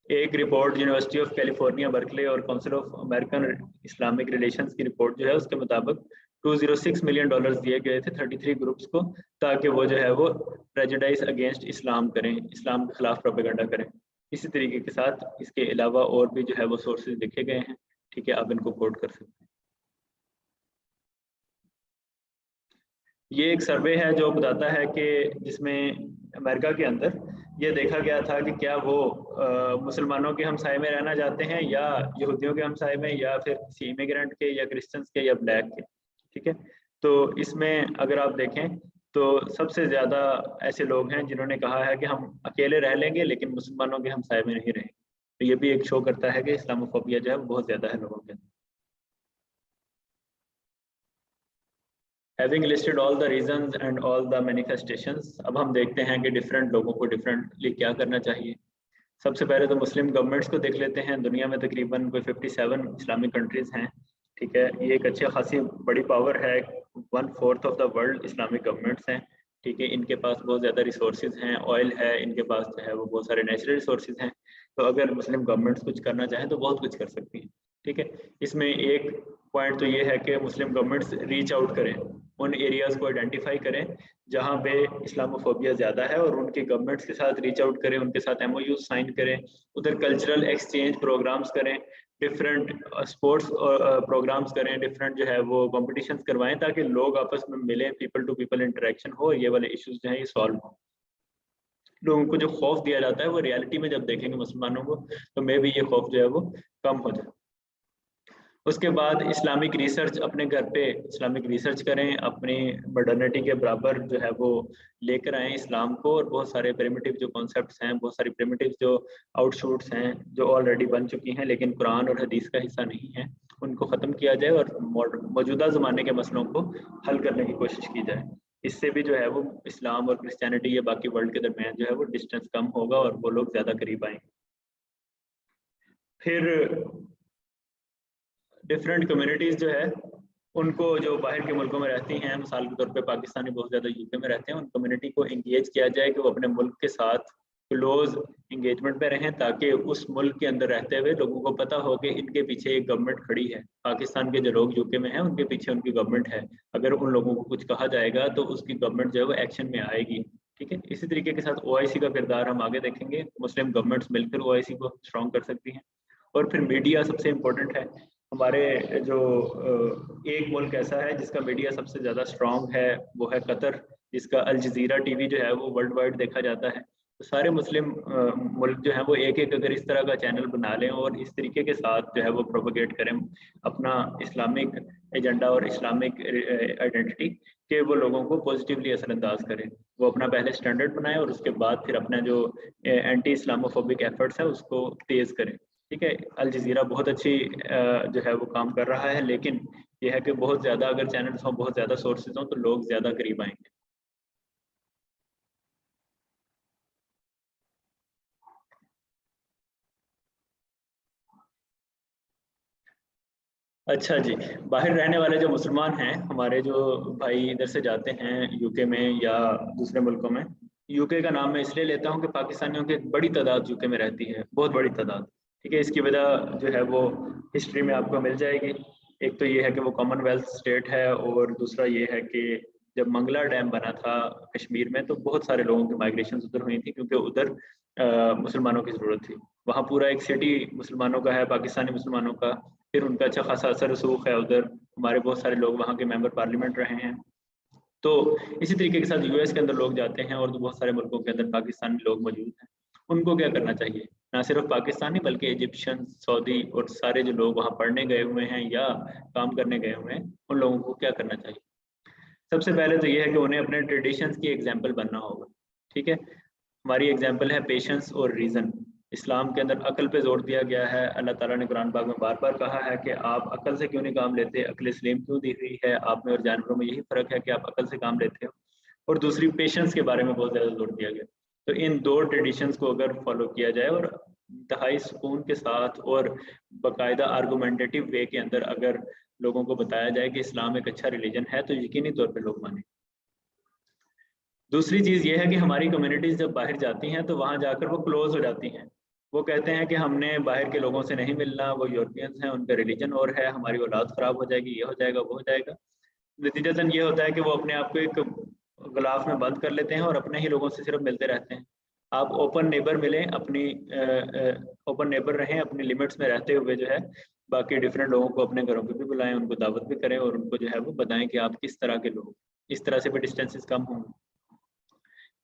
एक report University of California Berkeley और Council of American Islamic Relations की रिपोर्ट जो है उसके मुताबिक $206 मिलियन दिए गए थे 33 ग्रुप्स को, ताकि वो जो है वो प्रेजुडाइज अगेंस्ट इस्लाम करें, इस्लाम के खिलाफ प्रोपेगेंडा करें। इसी तरीके के साथ इसके अलावा और भी जो है वो सोर्सेज लिखे गए हैं। ठीक है, आप इनको कोट कर सकते हैं। ये एक सर्वे है जो बताता है कि जिसमें अमेरिका के अंदर ये देखा गया था कि क्या वो मुसलमानों के हमसाए में रहना चाहते हैं या यहूदियों के हमसाए में या फिर किसी इमिग्रेंट के या क्रिश्चियंस के या ब्लैक के। ठीक है। तो इसमें अगर आप देखें तो सबसे ज़्यादा ऐसे लोग हैं जिन्होंने कहा है कि हम अकेले रह लेंगे लेकिन मुसलमानों के हमसाए में नहीं रहेंगे। तो ये भी एक शो करता है कि इस्लामोफोबिया जो है बहुत ज़्यादा है लोगों के अंदर। Having listed all the reasons and all the manifestations, अब हम देखते हैं कि डिफरेंट लोगों को डिफरेंटली क्या करना चाहिए। सबसे पहले तो मुस्लिम गवर्नमेंट्स को देख लेते हैं। दुनिया में तकरीबन कोई 57 इस्लामिक कंट्रीज हैं। ठीक है, ये एक अच्छी खासी बड़ी पावर है। 1/4 of the world Islamic governments हैं। ٹھیک ہے، ان کے پاس بہت زیادہ ریسورسز ہیں، آئل ہے، ان کے پاس جو ہے وہ بہت سارے نیچرل ریسورسز ہیں. تو اگر مسلم گورنمنٹس کچھ کرنا چاہیں تو بہت کچھ کر سکتی ہیں. ٹھیک ہے، اس میں ایک پوائنٹ تو یہ ہے کہ مسلم گورنمنٹس ریچ آؤٹ کریں، ان ایریاز کو آئیڈینٹیفائی کریں جہاں پہ اسلاموفوبیا زیادہ ہے، اور ان کی گورنمنٹس کے ساتھ ریچ آؤٹ کریں، ان کے ساتھ ایم او یو سائن کریں، ادھر کلچرل ایکسچینج پروگرامس کریں، ڈفرینٹ اسپورٹس پروگرامس کریں، ڈفرینٹ جو ہے وہ کمپٹیشنز کروائیں تاکہ لوگ آپس میں ملیں، پیپل ٹو پیپل انٹریکشن ہو، یہ والے ایشوز جو ہیں یہ سالو ہوں. لوگوں کو جو خوف دیا جاتا ہے وہ ریالٹی میں جب دیکھیں گے مسلمانوں کو تو میں بھی یہ خوف جو ہے وہ کم ہو جائے. اس کے بعد اسلامک ریسرچ، اپنے گھر پہ اسلامک ریسرچ کریں، اپنی ماڈرنٹی کے برابر جو ہے وہ لے کر آئیں اسلام کو، اور بہت سارے پریمیٹیو جو کانسیپٹس ہیں، بہت ساری پریمیٹیو جو آؤٹ شوٹس ہیں جو آلریڈی بن چکی ہیں لیکن قرآن اور حدیث کا حصہ نہیں ہیں، ان کو ختم کیا جائے اور موجودہ زمانے کے مسئلوں کو حل کرنے کی کوشش کی جائے. اس سے بھی جو ہے وہ اسلام اور کرسچینٹی یا باقی ورلڈ کے درمیان جو ہے وہ ڈسٹینس کم ہوگا اور وہ لوگ زیادہ قریب آئیں گے. پھر ڈفرینٹ کمیونٹیز جو ہے ان کو جو باہر کے ملکوں میں رہتی ہیں، مثال کے طور پہ پاکستانی بہت زیادہ یو کے میں رہتے ہیں، ان کمیونٹی کو انگیج کیا جائے کہ وہ اپنے ملک کے ساتھ کلوز انگیجمنٹ پہ رہیں تاکہ اس ملک کے اندر رہتے ہوئے لوگوں کو پتہ ہو کہ ان کے پیچھے ایک گورنمنٹ کھڑی ہے. پاکستان کے جو لوگ یو کے میں ہیں ان کے پیچھے ان کی گورنمنٹ ہے، اگر ان لوگوں کو کچھ کہا جائے گا تو اس کی گورنمنٹ جو ہے وہ ایکشن میں آئے گی. ٹھیک ہے، اسی طریقے کے ساتھ او آئی سی کا کردار ہم آگے دیکھیں گے، مسلم گورنمنٹس مل کر او آئی سی کو اسٹرانگ کر سکتی ہیں. اور پھر میڈیا سب سے امپورٹنٹ ہے. ہمارے جو ایک ملک ایسا ہے جس کا میڈیا سب سے زیادہ اسٹرانگ ہے وہ ہے قطر، جس کا الجزیرہ ٹی وی جو ہے وہ ورلڈ وائڈ دیکھا جاتا ہے. تو سارے مسلم ملک جو ہیں وہ ایک ایک اگر اس طرح کا چینل بنا لیں اور اس طریقے کے ساتھ جو ہے وہ پروپیگیٹ کریں اپنا اسلامک ایجنڈا اور اسلامک آئیڈینٹی، کہ وہ لوگوں کو پازیٹیولی اثر انداز کریں. وہ اپنا پہلے اسٹینڈرڈ بنائیں اور اس کے بعد پھر اپنا جو اینٹی اسلاموفوبک ایفرٹس ہے اس کو تیز کریں. ٹھیک ہے، الجزیرہ بہت اچھی جو ہے وہ کام کر رہا ہے، لیکن یہ ہے کہ بہت زیادہ اگر چینلز ہوں، بہت زیادہ سورسز ہوں تو لوگ زیادہ قریب آئیں گے. اچھا جی، باہر رہنے والے جو مسلمان ہیں ہمارے، جو بھائی ادھر سے جاتے ہیں یو کے میں یا دوسرے ملکوں میں، یو کے کا نام میں اس لیے لیتا ہوں کہ پاکستانیوں کی ایک بڑی تعداد یو کے میں رہتی ہے، بہت بڑی تعداد. ٹھیک ہے، اس کی وجہ جو ہے وہ ہسٹری میں آپ کو مل جائے گی. ایک تو یہ ہے کہ وہ کامن ویلتھ اسٹیٹ ہے، اور دوسرا یہ ہے کہ جب منگلا ڈیم بنا تھا کشمیر میں تو بہت سارے لوگوں کی مائگریشن ادھر ہوئی تھی کیونکہ ادھر مسلمانوں کی ضرورت تھی. وہاں پورا ایک سٹی مسلمانوں کا ہے، پاکستانی مسلمانوں کا، پھر ان کا اچھا خاصا اثر رسوخ ہے ادھر. ہمارے بہت سارے لوگ وہاں کے ممبر پارلیمنٹ رہے ہیں. تو اسی طریقے کے ساتھ یو ایس کے اندر لوگ جاتے ہیں اور بہت سارے ملکوں کے اندر پاکستانی لوگ موجود ہیں. ان کو کیا کرنا چاہیے؟ نہ صرف پاکستانی بلکہ ایجپشن، سعودی اور سارے جو لوگ وہاں پڑھنے گئے ہوئے ہیں یا کام کرنے گئے ہوئے ہیں، ان لوگوں کو کیا کرنا چاہیے؟ سب سے پہلے تو یہ ہے کہ انہیں اپنے ٹریڈیشنز کی ایگزامپل بننا ہوگا. ٹھیک ہے، ہماری ایگزامپل ہے پیشنس اور ریزن. اسلام کے اندر عقل پہ زور دیا گیا ہے. اللہ تعالیٰ نے قرآن پاک میں بار بار کہا ہے کہ آپ عقل سے کیوں نہیں کام لیتے، عقل سلیم کیوں دی ہوئی ہے آپ میں اور جانوروں میں، یہی فرق ہے کہ آپ عقل سے کام لیتے ہو. اور دوسری پیشنس کے بارے میں بہت زیادہ زور دیا گیا. تو ان دو ٹریڈیشنز کو اگر فالو کیا جائے اور انتہائی سکون کے ساتھ اور باقاعدہ آرگومنٹیٹیو وے کے اندر اگر لوگوں کو بتایا جائے کہ اسلام ایک اچھا ریلیجن ہے تو یقینی طور پہ لوگ مانیں. دوسری چیز یہ ہے کہ ہماری کمیونٹیز جب باہر جاتی ہیں تو وہاں جا کر وہ کلوز ہو جاتی ہیں. وہ کہتے ہیں کہ ہم نے باہر کے لوگوں سے نہیں ملنا، وہ یورپینز ہیں، ان کا ریلیجن اور ہے، ہماری اولاد خراب ہو جائے گی، یہ ہو جائے گا، وہ ہو جائے گا. نتیجتاً یہ ہوتا ہے کہ وہ اپنے آپ کو ایک غلاف میں بند کر لیتے ہیں اور اپنے ہی لوگوں سے صرف ملتے رہتے ہیں. آپ اوپن نیبر ملیں، اپنی اوپن نیبر رہیں، اپنی لمٹس میں رہتے ہوئے جو ہے باقی ڈفرینٹ لوگوں کو اپنے گھروں پہ بھی بلائیں، ان کو دعوت بھی کریں اور ان کو جو ہے وہ بتائیں کہ آپ کس طرح کے لوگ. اس طرح سے بھی ڈسٹینسز کم ہوں گے.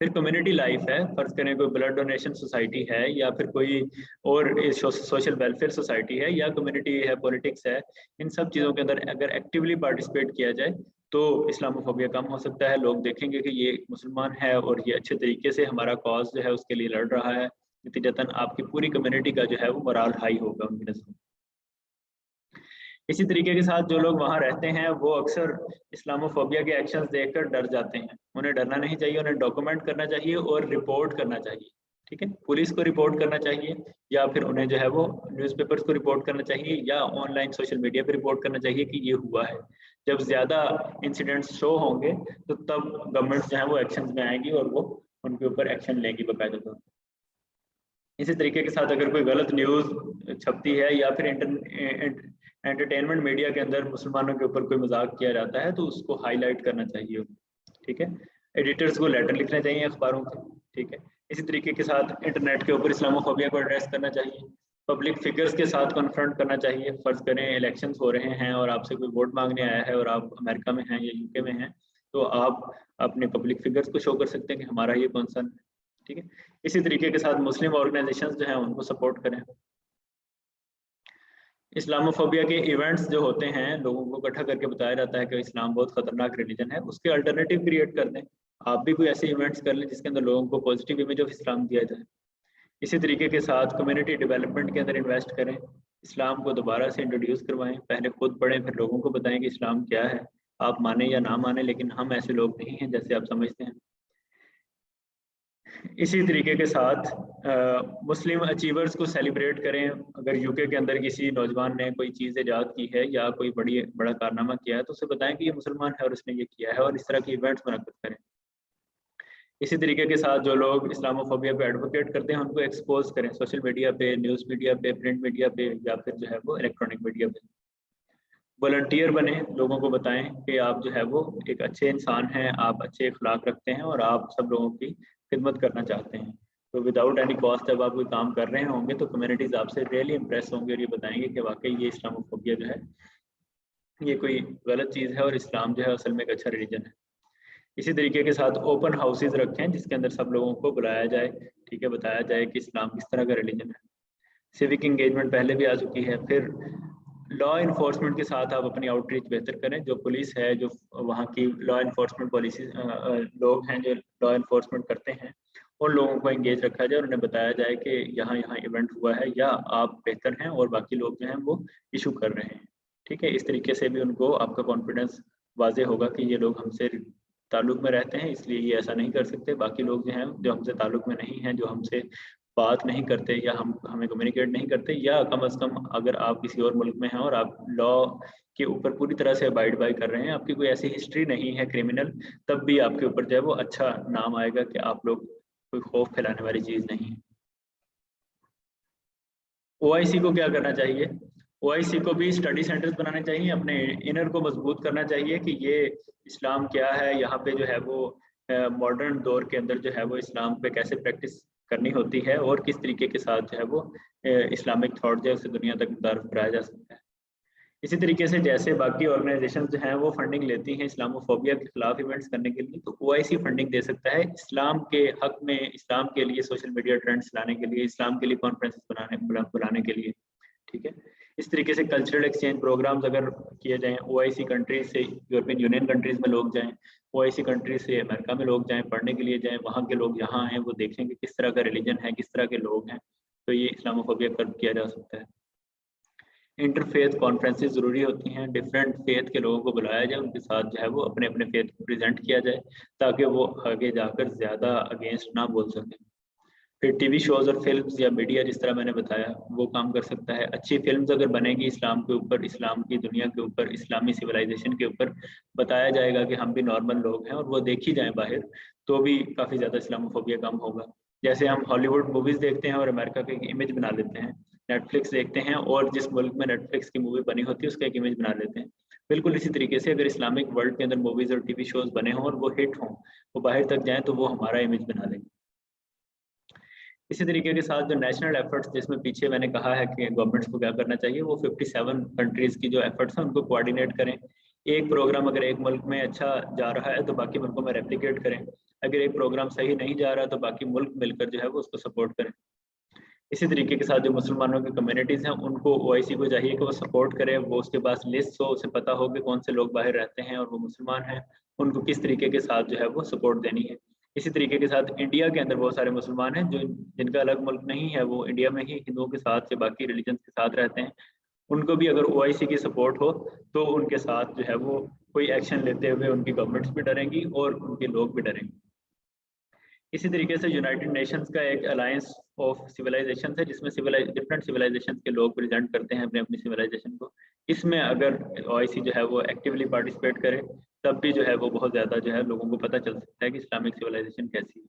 پھر کمیونٹی لائف ہے، فرض کریں کوئی بلڈ ڈونیشن سوسائٹی ہے یا پھر کوئی اور سوشل ویلفیئر سوسائٹی ہے یا کمیونٹی ہے، پولیٹکس ہے. ان سب چیزوں کے اندر اگر ایکٹیولی پارٹیسپیٹ کیا جائے تو اسلاموفوبیا کم ہو سکتا ہے. لوگ دیکھیں گے کہ یہ مسلمان ہے اور یہ اچھے طریقے سے ہمارا کاز جو ہے اس کے لیے لڑ رہا ہے. نتیجتاً آپ کی پوری کمیونٹی کا جو ہے وہ morale ہائی ہوگا ان کی نظر میں. اسی طریقے کے ساتھ جو لوگ وہاں رہتے ہیں وہ اکثر اسلاموفوبیا کے ایکشنز دیکھ کر ڈر جاتے ہیں. انہیں ڈرنا نہیں چاہیے، انہیں ڈاکومنٹ کرنا چاہیے اور رپورٹ کرنا چاہیے. ٹھیک ہے، پولیس کو رپورٹ کرنا چاہیے یا پھر انہیں جو ہے وہ نیوز پیپرز کو رپورٹ کرنا چاہیے یا آن لائن سوشل میڈیا پہ رپورٹ کرنا چاہیے کہ یہ ہوا ہے. جب زیادہ انسیڈنٹس شو ہوں گے تو تب گورنمنٹ جو ہے وہ ایکشنز میں آئیں گی اور وہ ان کے اوپر ایکشن لیں گی باقاعدہ طور پر. اسی طریقے کے ساتھ اگر کوئی غلط نیوز چھپتی ہے یا پھر انٹرٹینمنٹ میڈیا کے اندر مسلمانوں کے اوپر کوئی مذاق کیا جاتا ہے تو اس کو ہائی لائٹ کرنا چاہیے. ٹھیک ہے, ایڈیٹرز کو لیٹر لکھنا چاہیے اخباروں کے. ٹھیک ہے, اسی طریقے کے ساتھ انٹرنیٹ کے اوپر اسلاموفوبیا کو ایڈریس کرنا چاہیے. پبلک فگرز کے ساتھ کنفرنٹ کرنا چاہیے. فرض کریں الیکشنز ہو رہے ہیں اور آپ سے کوئی ووٹ مانگنے آیا ہے اور آپ امریکہ میں ہیں یا یو کے میں ہیں تو آپ اپنے پبلک فگرز کو شو کر سکتے ہیں کہ ہمارا یہ کنسرن ہے. ٹھیک ہے, اسی طریقے کے ساتھ مسلم آرگنائزیشنز جو ہیں ان کو سپورٹ کریں. اسلاموفوبیا کے ایونٹس جو ہوتے ہیں لوگوں کو اکٹھا کر کے بتایا جاتا ہے کہ اسلام بہت خطرناک ریلیجن ہے, اس کے الٹرنیٹیو کریٹ کر دیں. آپ بھی کوئی ایسے ایونٹس کر لیں جس کے اندر لوگوں کو پازیٹیو امیج آف اسلام دیا جائے. اسی طریقے کے ساتھ کمیونٹی ڈیولپمنٹ کے اندر انویسٹ کریں. اسلام کو دوبارہ سے انٹروڈیوس کروائیں. پہلے خود پڑھیں پھر لوگوں کو بتائیں کہ اسلام کیا ہے. آپ مانیں یا نہ مانیں لیکن ہم ایسے لوگ نہیں ہیں جیسے آپ سمجھتے ہیں. اسی طریقے کے ساتھ مسلم اچیورز کو سیلیبریٹ کریں. اگر یو کے اندر کسی نوجوان نے کوئی چیز ایجاد کی ہے یا کوئی بڑا کارنامہ کیا ہے تو اسے بتائیں کہ یہ مسلمان ہے اور اس نے یہ کیا ہے, اور اس طرح کی ایونٹس منعقد کریں. اسی طریقے کے ساتھ جو لوگ اسلاموفوبیا کو ایڈوکیٹ کرتے ہیں ان کو ایکسپوز کریں سوشل میڈیا پہ, نیوز میڈیا پہ, پرنٹ میڈیا پہ یا پھر جو ہے وہ الیکٹرانک میڈیا پہ. والنٹیئر بنیں, لوگوں کو بتائیں کہ آپ جو ہے وہ ایک اچھے انسان ہیں, آپ اچھے اخلاق رکھتے ہیں اور آپ سب لوگوں کی خدمت کرنا چاہتے ہیں. تو وداؤٹ اینی کاسٹ جب آپ کوئی کام کر رہے ہوں گے تو کمیونٹیز آپ سے ریئلی امپریس ہوں گے اور یہ بتائیں گے کہ واقعی یہ اسلاموفوبیا جو ہے یہ کوئی غلط چیز ہے اور اسلام جو ہے اصل میں ایک اچھا ریلیجن ہے. اسی طریقے کے ساتھ اوپن ہاؤسز رکھیں جس کے اندر سب لوگوں کو بلایا جائے. ٹھیک ہے, بتایا جائے کہ اسلام کس طرح کا ریلیجن ہے. سیوک انگیجمنٹ پہلے بھی آ چکی ہے. پھر لا انفورسمنٹ کے ساتھ آپ اپنی آؤٹ ریچ بہتر کریں. جو پولیس ہے, جو وہاں کی لا انفورسمنٹ پالیسیز لوگ ہیں جو لا انفورسمنٹ کرتے ہیں, ان لوگوں کو انگیج رکھا جائے اور انہیں بتایا جائے کہ یہاں ایونٹ ہوا ہے یا آپ بہتر ہیں اور باقی لوگ جو ہیں وہ ایشو کر رہے ہیں. ٹھیک ہے, اس طریقے سے بھی ان کو آپ کا کانفیڈنس واضح ہوگا کہ یہ لوگ ہم سے تعلق میں رہتے ہیں اس لیے یہ ایسا نہیں کر سکتے. باقی لوگ جو ہیں جو ہم سے تعلق میں نہیں ہیں, جو ہم سے بات نہیں کرتے یا ہمیں کمیونیکیٹ نہیں کرتے, یا کم از کم اگر آپ کسی اور ملک میں ہیں اور آپ لا کے اوپر پوری طرح سے ابائڈ بائی کر رہے ہیں, آپ کی کوئی ایسی ہسٹری نہیں ہے کرمنل, تب بھی آپ کے اوپر جو ہے وہ اچھا نام آئے گا کہ آپ لوگ کوئی خوف پھیلانے والی چیز نہیں ہے. OIC کو کیا کرنا چاہیے؟ OIC کو بھی اسٹڈی سینٹرز بنانے چاہیے, اپنے انر کو مضبوط کرنا چاہیے کہ یہ اسلام کیا ہے, یہاں پہ جو ہے وہ ماڈرن دور کے اندر جو ہے وہ اسلام پہ کیسے پریکٹس کرنی ہوتی ہے اور کس طریقے کے ساتھ جو ہے وہ اسلامک تھاٹ جو ہے اسے دنیا تک متعارف کرایا جا سکتا ہے. اسی طریقے سے جیسے باقی آرگنائزیشن جو ہیں وہ فنڈنگ لیتی ہیں اسلاموفوبیا کے خلاف ایونٹس کرنے کے لیے, تو OIC فنڈنگ دے سکتا ہے اسلام کے حق میں, اسلام کے لیے سوشل میڈیا ٹرینڈس لانے کے لیے, اسلام کے لیے کانفرنسز بلانے کے لیے. ٹھیک ہے, اس طریقے سے کلچرل ایکسچینج پروگرامز اگر کیے جائیں, OIC کنٹریز سے یورپین یونین کنٹریز میں لوگ جائیں, OIC کنٹریز سے امریکہ میں لوگ جائیں, پڑھنے کے لیے جائیں, وہاں کے لوگ یہاں آئیں, وہ دیکھیں کہ کس طرح کا ریلیجن ہے, کس طرح کے لوگ ہیں, تو یہ اسلاموفوبیا کرب کیا جا سکتا ہے. انٹر فیتھ کانفرنسز ضروری ہوتی ہیں, ڈفرینٹ فیتھ کے لوگوں کو بلایا جائے, ان کے ساتھ جو ہے وہ اپنے اپنے فیتھ کو پریزنٹ کیا جائے تاکہ وہ آگے جا کر زیادہ اگینسٹ نہ بول سکیں. پھر ٹی وی شوز اور فلمز یا میڈیا جس طرح میں نے بتایا وہ کام کر سکتا ہے. اچھی فلمز اگر بنے گی اسلام کے اوپر, اسلام کی دنیا کے اوپر, اسلامی سویلائزیشن کے اوپر, بتایا جائے گا کہ ہم بھی نارمل لوگ ہیں, اور وہ دیکھی جائیں باہر, تو بھی کافی زیادہ اسلاموفوبیا کم ہوگا. جیسے ہم ہالی ووڈ موویز دیکھتے ہیں اور امریکہ کا ایک امیج بنا لیتے ہیں, نیٹ فلکس دیکھتے ہیں اور جس ملک میں نیٹ فلکس کی مووی بنی ہوتی ہے اس کا ایک امیج بنا لیتے ہیں. بالکل اسی طریقے سے اگر اسلامک ورلڈ کے اندر موویز اور ٹی وی شوز بنے ہوں اور وہ ہٹ ہوں, وہ باہر تک جائیں, تو وہ ہمارا امیج بنا لیں گے. اسی طریقے کے ساتھ جو نیشنل ایفرٹس, جس میں پیچھے میں نے کہا ہے کہ گورنمنٹس کو کیا کرنا چاہیے, وہ 57 کنٹریز کی جو ایفرٹس ہیں ان کو کوآرڈینیٹ کریں. ایک پروگرام اگر ایک ملک میں اچھا جا رہا ہے تو باقی ملکوں میں ریپلیکیٹ کریں. اگر ایک پروگرام صحیح نہیں جا رہا تو باقی ملک مل کر جو ہے وہ اس کو سپورٹ کریں. اسی طریقے کے ساتھ جو مسلمانوں کی کمیونٹیز ہیں ان کو OIC کو چاہیے کہ وہ سپورٹ کرے, وہ اس کے پاس لسٹ ہو, اسے پتہ ہو کہ کون سے لوگ باہر رہتے ہیں اور وہ مسلمان ہیں, ان کو کس طریقے کے ساتھ جو ہے وہ سپورٹ دینی ہے. اسی طریقے کے ساتھ انڈیا کے اندر بہت سارے مسلمان ہیں جن کا الگ ملک نہیں ہے, وہ انڈیا میں ہی ہندوؤں کے ساتھ یا باقی ریلیجنس کے ساتھ رہتے ہیں. ان کو بھی اگر OIC کی سپورٹ ہو تو ان کے ساتھ جو ہے وہ کوئی ایکشن لیتے ہوئے ان کی گورنمنٹس بھی ڈریں گی اور ان کے لوگ بھی ڈریں گے. اسی طریقے سے یونائٹڈ نیشنز کا ایک الائنس آف سویلائزیشن ہے جس میں ڈفرینٹ سویلائزیشن کے لوگ پریزنٹ کرتے ہیں اپنے اپنی سویلائزیشن کو. اس میں اگر OIC جو ہے وہ ایکٹیولی پارٹیسپیٹ کرے تب بھی جو ہے وہ بہت زیادہ جو ہے لوگوں کو پتہ چل سکتا ہے کہ اسلامک سویلائزیشن کیسی ہے.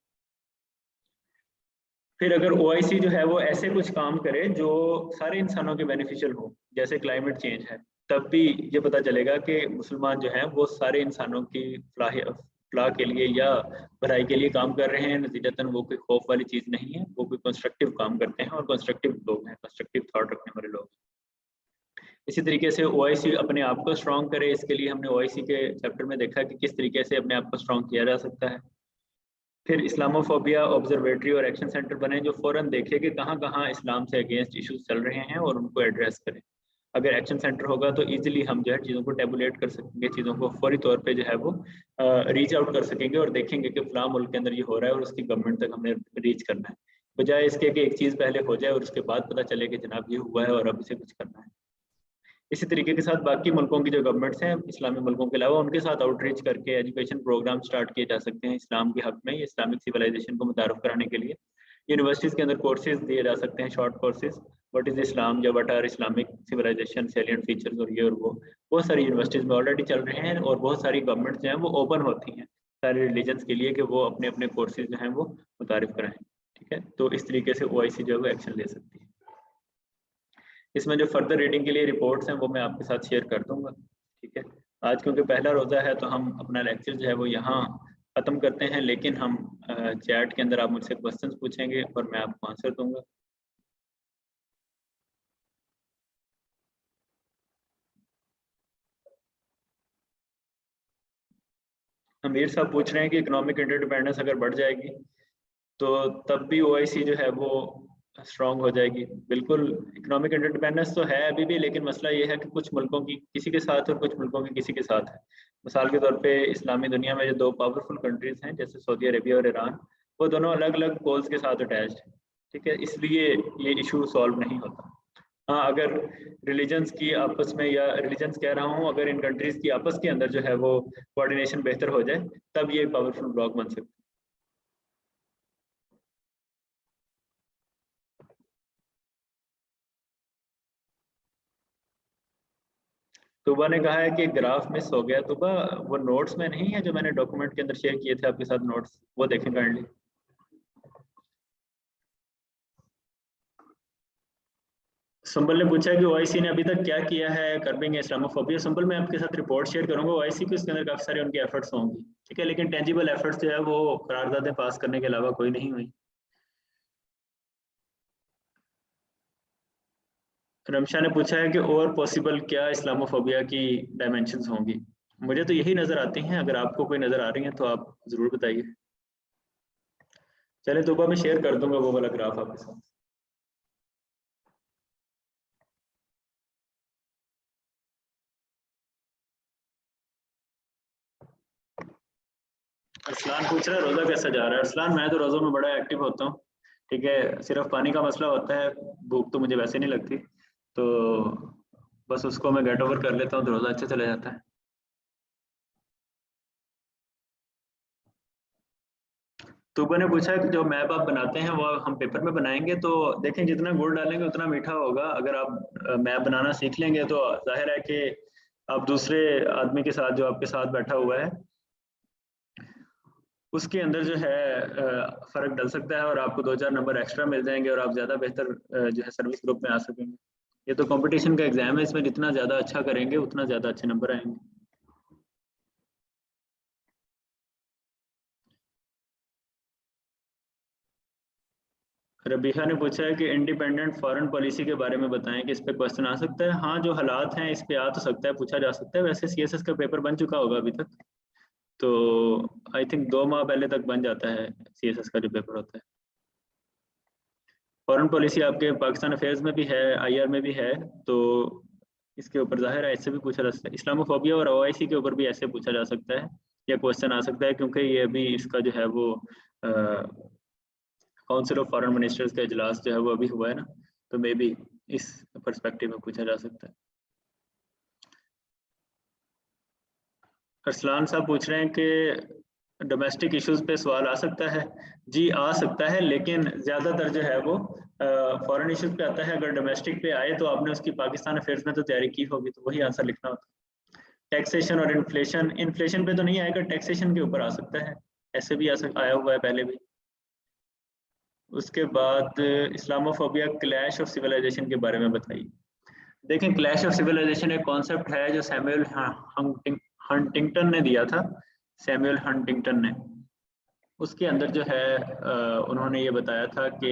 پھر اگر OIC جو ہے وہ ایسے کچھ کام کرے جو سارے انسانوں کے بینیفیشل ہو، جیسے کلائمیٹ چینج ہے، تب بھی یہ پتہ چلے گا کہ مسلمان جو ہیں وہ سارے انسانوں کی فلاح کے لیے یا بھلائی کے لیے کام کر رہے ہیں. نتیجتاً وہ کوئی خوف والی چیز نہیں ہے، وہ کوئی کنسٹرکٹیو کام کرتے ہیں اور کنسٹرکٹیو لوگ ہیں، کنسٹرکٹیو تھاٹ رکھنے والے لوگ. اسی طریقے سے OIC اپنے آپ کو اسٹرانگ کرے. اس کے لیے ہم نے OIC کے چیپٹر میں دیکھا کہ کس طریقے سے اپنے آپ کو اسٹرانگ کیا جا سکتا ہے. پھر اسلاموفوبیا آبزرویٹری اور ایکشن سینٹر بنے جو فوراً دیکھے کہ کہاں کہاں اسلام سے اگینسٹ ایشوز چل رہے ہیں اور ان کو ایڈریس کریں. اگر ایکشن سینٹر ہوگا تو ایزیلی ہم جو ہے چیزوں کو ٹیبولیٹ کر سکیں گے، چیزوں کو فوری طور پہ جو ہے وہ ریچ آؤٹ کر سکیں گے اور دیکھیں گے کہ فلاں ملک کے اندر یہ ہو رہا ہے اور اس کی گورنمنٹ تک ہم نے ریچ کرنا ہے، بجائے اس کے کہ ایک چیز پہلے ہو جائے اور اس کے بعد پتہ چلے کہ جناب یہ ہوا ہے اور اب اسے کچھ کرنا ہے. اسی طریقے کے ساتھ باقی ملکوں کی جو گورنمنٹس ہیں اسلامی ملکوں کے علاوہ، ان کے ساتھ آؤٹ ریچ کر کے ایجوکیشن پروگرام سٹارٹ کیے جا سکتے ہیں اسلام کے حق میں، اسلامک سویلائزیشن کو متعارف کرانے کے لیے. یونیورسٹیز کے اندر کورسز دیے جا سکتے ہیں، short courses, what is Islam یا what are Islamic civilization salient features, اور یہ اور وہ بہت ساری یونیورسٹیز میں آلریڈی چل رہے ہیں اور بہت ساری گورنمنٹس جو ہیں وہ اوپن ہوتی ہیں سارے ریلیجنس کے لیے کہ وہ اپنے اپنے کورسز جو ہیں وہ متعارف کرائیں. ٹھیک ہے، تو اس طریقے سے OIC جو ہے وہ ایکشن لے سکتی ہے. اس میں جو فردر ریڈنگ کے لیے رپورٹس ہیں وہ میں آپ کے ساتھ شیئر کر دوں گا. ٹھیک ہے، آج کیونکہ پہلا روزہ ہے تو ہم اپنا لیکچر جو ہے وہ یہاں ختم کرتے ہیں، لیکن ہم چیٹ کے اندر آپ مجھ سے کوسچنس پوچھیں گے اور میں آپ کو آنسر دوں گا. امیر صاحب پوچھ رہے ہیں کہ اکنامک انٹرڈیپینڈنس اگر بڑھ جائے گی تو تب بھی OIC جو ہے وہ اسٹرانگ ہو جائے گی. بالکل، اکنامک انٹرڈیپینڈنس تو ہے ابھی بھی، لیکن مسئلہ یہ ہے کہ کچھ ملکوں کی کسی کے ساتھ اور کچھ ملکوں کی کسی کے ساتھ ہے. مثال کے طور پہ اسلامی دنیا میں جو دو پاورفل کنٹریز ہیں جیسے سعودی عربیہ اور ایران، وہ دونوں الگ الگ گولز کے ساتھ اٹیچڈ ہیں. ٹھیک ہے، اس لیے یہ ایشو سالو نہیں ہوتا. ہاں، اگر ریلیجنس کی آپس میں، یا ریلیجنس کہہ رہا ہوں، اگر ان کنٹریز کی آپس کے اندر جو ہے وہ کوآرڈینیشن بہتر ہو جائے تب یہ پاورفل بلاک بن سکتا ہے. طوبہ نے کہا ہے کہ گراف مس ہو گیا. طوبہ، وہ نوٹس میں نہیں ہے جو میں نے ڈاکومنٹ کے اندر شیئر کیے تھے آپ کے ساتھ نوٹس، وہ دیکھیں کائنڈلی. سنبل نے پوچھا کہ OIC نے ابھی تک کیا کیا ہے کربنگ اسلاموفوبیا. سنبل، میں آپ کے ساتھ رپورٹ شیئر کروں گا. OIC کو اس کے اندر کافی سارے ان کے ایفرٹس ہوں گی. ٹھیک ہے، لیکن ٹینجیبل ایفرٹس جو ہے وہ قراردادیں پاس کرنے کے علاوہ کوئی نہیں ہوئی. رمشا نے پوچھا ہے کہ اور پاسبل کیا اسلاموفوبیا کی ڈائمینشنز ہوں گی. مجھے تو یہی نظر آتی ہیں، اگر آپ کو کوئی نظر آ رہی ہیں تو آپ ضرور بتائیے. چلے طوبہ، میں شیئر کر دوں گا وہ والا گراف آپ کے ساتھ. ارسلان پوچھ رہا ہے روزہ کیسا جا رہا ہے. ارسلان، میں تو روزوں میں بڑا ایکٹیو ہوتا ہوں. ٹھیک ہے، صرف پانی کا مسئلہ ہوتا ہے، بھوک تو مجھے ویسے نہیں لگتی، تو بس اس کو میں گیٹ اوور کر لیتا ہوں تو روزہ اچھا چلا جاتا ہے. طوبہ نے پوچھا کہ جو میپ آپ بناتے ہیں وہ ہم پیپر میں بنائیں گے. تو دیکھیں جتنا گڑ ڈالیں گے اتنا میٹھا ہوگا. اگر آپ میپ بنانا سیکھ لیں گے تو ظاہر ہے کہ آپ دوسرے آدمی کے ساتھ جو آپ کے ساتھ بیٹھا ہوا ہے اس کے اندر جو ہے فرق ڈل سکتا ہے اور آپ کو 2-4 نمبر ایکسٹرا مل جائیں گے اور آپ زیادہ بہتر جو ہے سروس گروپ میں آ سکیں گے. یہ تو کمپٹیشن کا ایگزام ہے، اس میں جتنا زیادہ اچھا کریں گے اتنا زیادہ اچھے نمبر آئیں گے. ربیحہ نے پوچھا ہے کہ انڈیپینڈنٹ فارن پالیسی کے بارے میں بتائیں کہ اس پہ کوشچن آ سکتا ہے. ہاں، جو حالات ہیں اس پہ آ تو سکتا ہے، پوچھا جا سکتا ہے. ویسے CSS کا پیپر بن چکا ہوگا ابھی تک، تو آئی تھنک 2 ماہ پہلے تک بن جاتا ہے CSS کا جو پیپر ہوتا ہے. فارن پالیسی آپ کے پاکستان افیئرز میں بھی ہے، IR میں بھی ہے، تو اس کے اوپر ظاہر ہے ایسے بھی پوچھا جا سکتا ہے. اسلاموفوبیا اور OIC کے اوپر بھی ایسے پوچھا جا سکتا ہے یا کوشچن آ سکتا ہے، کیونکہ یہ ابھی اس کا جو ہے وہ کاؤنسل آف فارن منسٹرز کا اجلاس جو ہے وہ ابھی ہوا ہے نا، تو مے بی اس پرسپیکٹو میں پوچھا جا سکتا ہے. ارسلان صاحب پوچھ رہے ہیں کہ ڈومیسٹک ایشوز پہ سوال آ سکتا ہے. جی آ سکتا ہے، لیکن زیادہ تر جو ہے وہ फॉरेन इश्यूज पे आता है, अगर डोमेस्टिक पे आए तो आपने उसकी पाकिस्तान अफेयर्स में तो तैयारी की होगी, तो वही आंसर लिखना होता है। टैक्सेशन और इन्फ्लेशन, इन्फ्लेशन पे तो नहीं आएगा, टैक्सेशन के ऊपर आ सकता है, ऐसे भी आया हुआ है पहले भी। उसके बाद इस्लामोफोबिया, क्लैश ऑफ सिविलाइजेशन के बारे में बताइए। देखें, क्लैश ऑफ सिविलाइजेशन एक कॉन्सेप्ट है जो सैमुअल हंटिंगटन ने दिया था, सैमुअल हंटिंगटन ने। उसके अंदर जो है उन्होंने ये बताया था कि